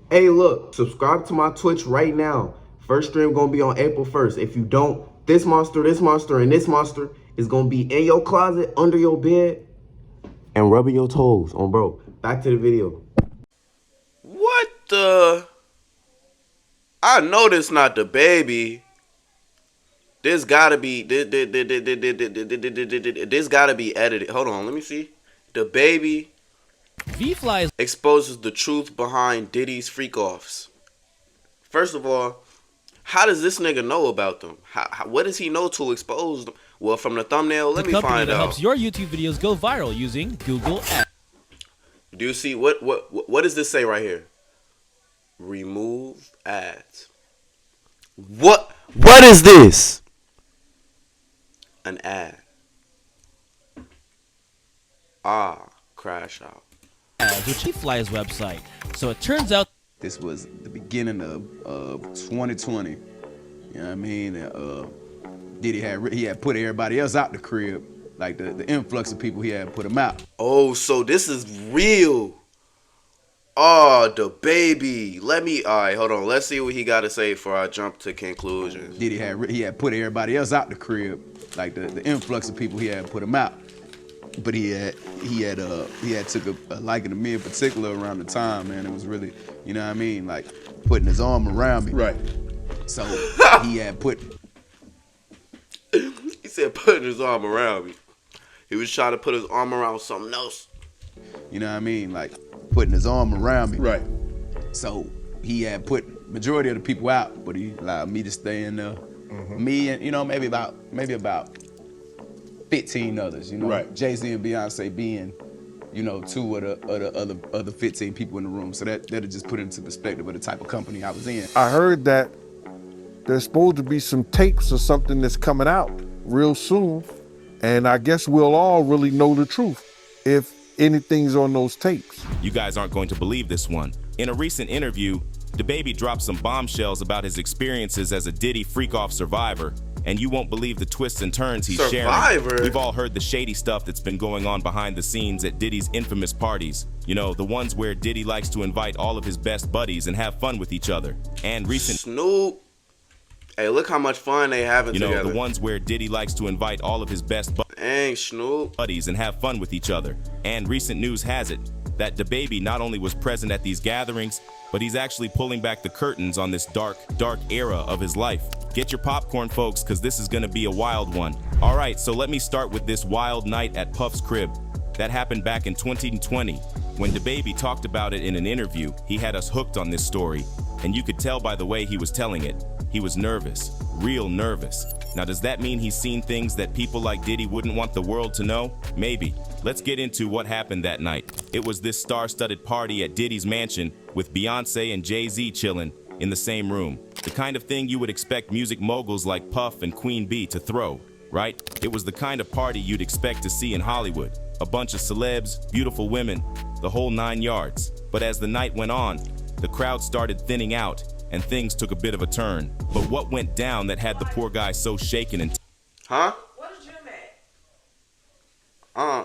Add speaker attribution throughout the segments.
Speaker 1: Hey, look, subscribe to my Twitch right now. First stream gonna be on April 1st. If you don't, this monster, and this monster is gonna be in your closet, under your bed, and rubbing your toes on bro. Back to the video.
Speaker 2: What the? I know this not the baby. This gotta be this gotta be edited. Hold on, let me see. The baby
Speaker 3: V-Fly
Speaker 2: exposes the truth behind Diddy's freak offs. First of all, how does this nigga know about them? What does he know to expose them? Well, from the thumbnail, let me
Speaker 3: company
Speaker 2: find
Speaker 3: that
Speaker 2: out.
Speaker 3: helps your YouTube videos go viral using Google Ads.
Speaker 2: Do you see what does this say right here? Remove ads. What is this? An ad. Crash out.
Speaker 3: Which V-Fly's website. So it turns out
Speaker 4: this was the beginning of 2020. You know what I mean? Diddy had put everybody else out the crib. Like the influx of people, he had put them out.
Speaker 2: Oh, so this is real. Oh, the baby. Alright, hold on. Let's see what he got to say before I jump to conclusions.
Speaker 4: Diddy had put everybody else out the crib. Like the influx of people, he had put them out. But he had took a liking to me in particular around the time, man. It was really, you know what I mean, like putting his arm around me.
Speaker 2: Right.
Speaker 4: So he had put.
Speaker 2: He said putting his arm around me. He was trying to put his arm around something else.
Speaker 4: You know what I mean, like putting his arm around me.
Speaker 2: Right.
Speaker 4: So he had put majority of the people out, but he allowed me to stay in there. Me and maybe about 15 others,
Speaker 2: Right.
Speaker 4: Jay-Z and Beyonce being, two of the other 15 people in the room. So that'll just put it into perspective of the type of company I was in.
Speaker 5: I heard that there's supposed to be some tapes or something that's coming out real soon, and I guess we'll all really know the truth if anything's on those tapes.
Speaker 6: You guys aren't going to believe this one. In a recent interview, Dababy dropped some bombshells about his experiences as a Diddy freak-off survivor, and you won't believe the twists and turns he's sharing. We've all heard the shady stuff that's been going on behind the scenes at Diddy's infamous parties. You know, the ones where Diddy likes to invite all of his best buddies and have fun with each other. And recent
Speaker 2: Snoop. Hey, look how much fun they having together.
Speaker 6: The ones where Diddy likes to invite all of his best buddies and have fun with each other. And recent news has it that Dababy not only was present at these gatherings, but he's actually pulling back the curtains on this dark era of his life. Get your popcorn, folks, because this is gonna be a wild one. All right, so let me start with this wild night at Puff's crib. That happened back in 2020. When Dababy talked about it in an interview, he had us hooked on this story, and you could tell by the way he was telling it. He was nervous, real nervous. Now, does that mean he's seen things that people like Diddy wouldn't want the world to know? Maybe. Let's get into what happened that night. It was this star-studded party at Diddy's mansion with Beyonce and Jay-Z chilling in the same room. The kind of thing you would expect music moguls like Puff and Queen Bee to throw, right? It was the kind of party you'd expect to see in Hollywood. A bunch of celebs, beautiful women, the whole 9 yards. But as the night went on, the crowd started thinning out and things took a bit of a turn. But what went down that had the poor guy so shaken and
Speaker 2: Huh?
Speaker 7: What is your name?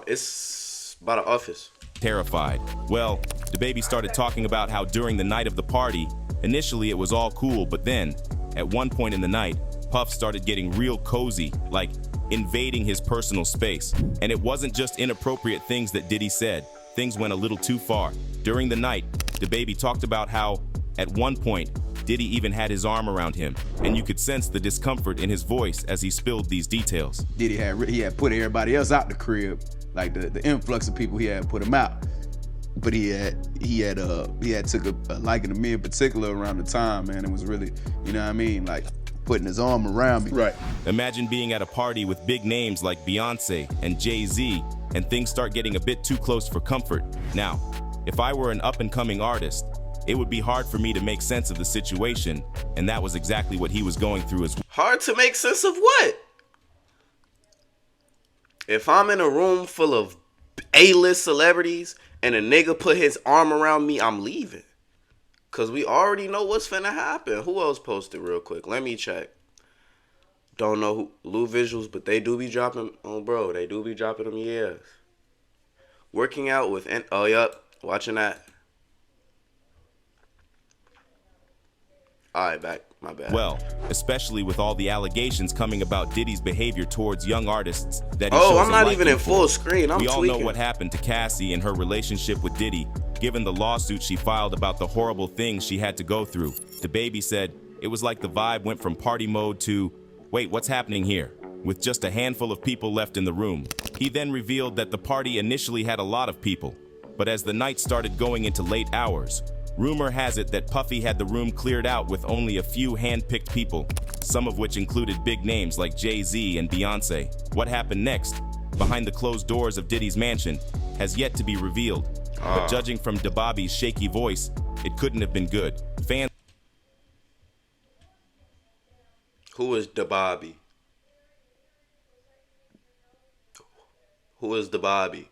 Speaker 2: It's about an office.
Speaker 6: terrified? Well, Dababy started talking about how during the night of the party, initially it was all cool, but then, at one point in the night, Puff started getting real cozy, like invading his personal space. And it wasn't just inappropriate things that Diddy said. Things went a little too far. During the night, Dababy talked about how, at one point, Diddy even had his arm around him, and you could sense the discomfort in his voice as he spilled these details.
Speaker 4: Diddy had put everybody else out the crib. Like the influx of people, he had put them out. But he had took a liking to me in particular around the time, man. It was really, you know what I mean, like putting his arm around me.
Speaker 2: Right.
Speaker 6: Imagine being at a party with big names like Beyonce and Jay-Z, and things start getting a bit too close for comfort. Now, if I were an up-and-coming artist, it would be hard for me to make sense of the situation, and that was exactly what he was going through as well.
Speaker 2: Hard to make sense of what? If I'm in a room full of A-list celebrities and a nigga put his arm around me, I'm leaving. Because we already know what's finna happen. Who else posted real quick? Let me check. Don't know who. Lou Visuals, but they do be dropping. Oh, bro, they do be dropping them, yes. Working out with... Oh, yup. Watching that. All right, back. My bad.
Speaker 6: Well, especially with all the allegations coming about Diddy's behavior towards young artists that he
Speaker 2: oh,
Speaker 6: shows
Speaker 2: I'm not
Speaker 6: a
Speaker 2: even in
Speaker 6: liking
Speaker 2: full
Speaker 6: for.
Speaker 2: screen. I'm
Speaker 6: We all
Speaker 2: tweaking.
Speaker 6: know what happened to Cassie and her relationship with Diddy, given the lawsuit she filed about the horrible things she had to go through. Dababy said it was like the vibe went from party mode to, wait, what's happening here? With just a handful of people left in the room. He then revealed that the party initially had a lot of people, but as the night started going into late hours, rumor has it that Puffy had the room cleared out with only a few hand-picked people, some of which included big names like Jay-Z and Beyonce. What happened next, behind the closed doors of Diddy's mansion, has yet to be revealed. But judging from Dababy's shaky voice, it couldn't have been good. Fans.
Speaker 2: Who is Dababy? Who is Dababy?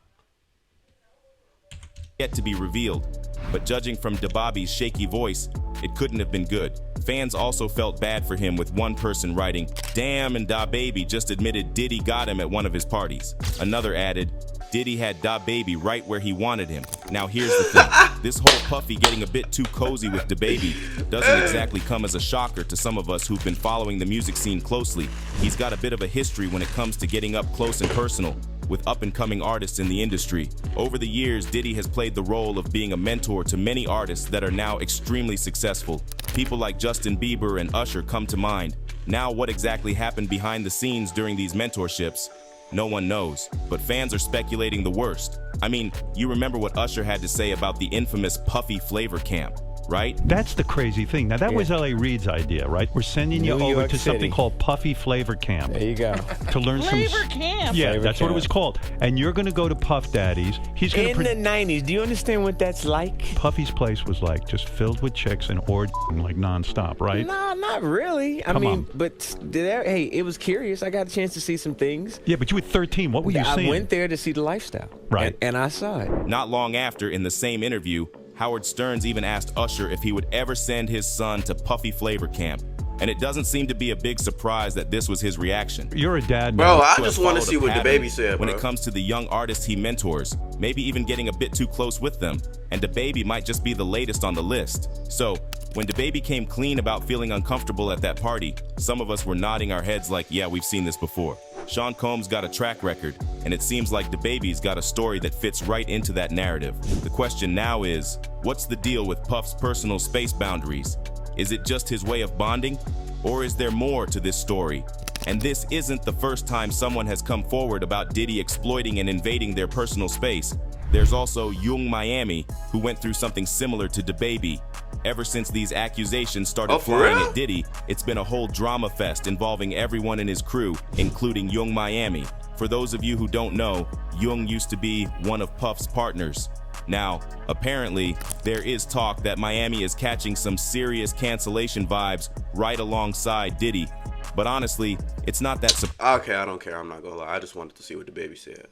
Speaker 6: Yet to be revealed, but judging from Dababy's shaky voice, it couldn't have been good. Fans also felt bad for him, with one person writing, "Damn, and Dababy just admitted Diddy got him at one of his parties." Another added, "Diddy had Dababy right where he wanted him." Now here's the thing, this whole Puffy getting a bit too cozy with Dababy doesn't exactly come as a shocker to some of us who've been following the music scene closely. He's got a bit of a history when it comes to getting up close and personal with up-and-coming artists in the industry. Over the years, Diddy has played the role of being a mentor to many artists that are now extremely successful. People like Justin Bieber and Usher come to mind. Now, what exactly happened behind the scenes during these mentorships? No one knows, but fans are speculating the worst. I mean, you remember what Usher had to say about the infamous Puffy Flavor Camp, right?
Speaker 7: That's the crazy thing. Now, that was L.A. Reid's idea, right? We're sending you
Speaker 8: New
Speaker 7: over
Speaker 8: York
Speaker 7: to something
Speaker 8: City.
Speaker 7: called Puffy Flavor Camp.
Speaker 8: There you go.
Speaker 7: To learn
Speaker 3: Flavor Camp.
Speaker 7: Yeah,
Speaker 8: Flavor
Speaker 7: that's what it
Speaker 8: Camp.
Speaker 7: was called. And you're going to go to Puff Daddy's. He's going
Speaker 8: In
Speaker 7: to.
Speaker 8: the 90s, do you understand what that's like?
Speaker 7: Puffy's place was like just filled with chicks and orgying like nonstop, right?
Speaker 8: No, not really. I
Speaker 7: Come
Speaker 8: mean,
Speaker 7: on.
Speaker 8: but hey, it was curious. I got a chance to see some things.
Speaker 7: Yeah, but you were 13. What were you
Speaker 8: I
Speaker 7: seeing?
Speaker 8: went there to see the lifestyle.
Speaker 7: Right.
Speaker 8: And I saw it.
Speaker 6: Not long after, in the same interview, Howard Stearns even asked Usher if he would ever send his son to Puffy Flavor Camp. And it doesn't seem to be a big surprise that this was his reaction.
Speaker 7: You're a dad
Speaker 2: Bro,
Speaker 7: now.
Speaker 2: I
Speaker 6: To
Speaker 2: just
Speaker 6: have
Speaker 2: want to
Speaker 6: followed
Speaker 2: see
Speaker 6: a
Speaker 2: what
Speaker 6: pattern
Speaker 2: Dababy said,
Speaker 6: when
Speaker 2: bro.
Speaker 6: it comes to the young artists he mentors, maybe even getting a bit too close with them, and Dababy might just be the latest on the list. So, when Dababy came clean about feeling uncomfortable at that party, some of us were nodding our heads like, yeah, we've seen this before. Sean Combs got a track record, and it seems like Dababy's got a story that fits right into that narrative. The question now is, what's the deal with Puff's personal space boundaries? Is it just his way of bonding? Or is there more to this story? And this isn't the first time someone has come forward about Diddy exploiting and invading their personal space. There's also Young Miami, who went through something similar to Dababy. Ever since these accusations started
Speaker 2: Oh, for
Speaker 6: flying
Speaker 2: real?
Speaker 6: at Diddy, it's been a whole drama fest involving everyone in his crew, including Young Miami. For those of you who don't know, Young used to be one of Puff's partners. Now, apparently, there is talk that Miami is catching some serious cancellation vibes right alongside Diddy. But honestly, it's not that
Speaker 2: Okay, I don't care. I'm not gonna lie. I just wanted to see what Dababy said.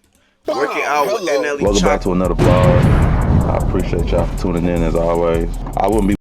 Speaker 2: Working out with NLE
Speaker 9: Welcome back
Speaker 2: Chopper.
Speaker 9: to another vlog. I appreciate y'all for tuning in as always. I wouldn't be